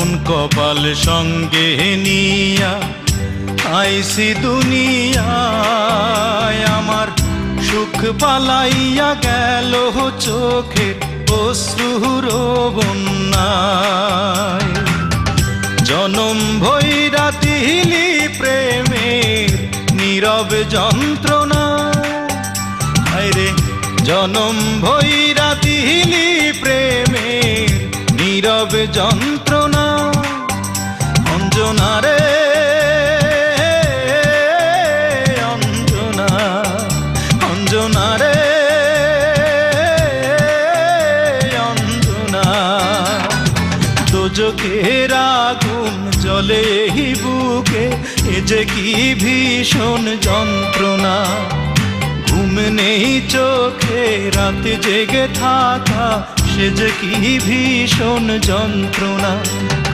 কোন কপাল সঙ্গে নিয়া আইসি দুনিয়ায়, আমার সুখ পালাইয়া গেল চোখের অশ্রুর বন্যায়। জনম ভৈরা দিলি প্রেমের নীরব যন্ত্রণা, আরে জনম ভৈরা দিলি প্রেমের নীরব যন্ত্রণা। অঞ্জনা রে অঞ্জনা, অঞ্জনা রে অঞ্জনা। দোজখের আগুন জ্বলে এই বুকে, এ যে কি ভীষণ যন্ত্রণা। ঘুম নেই চোখে রাতে জেগে থাকা, সে যে কি ভীষণ যন্ত্রণা।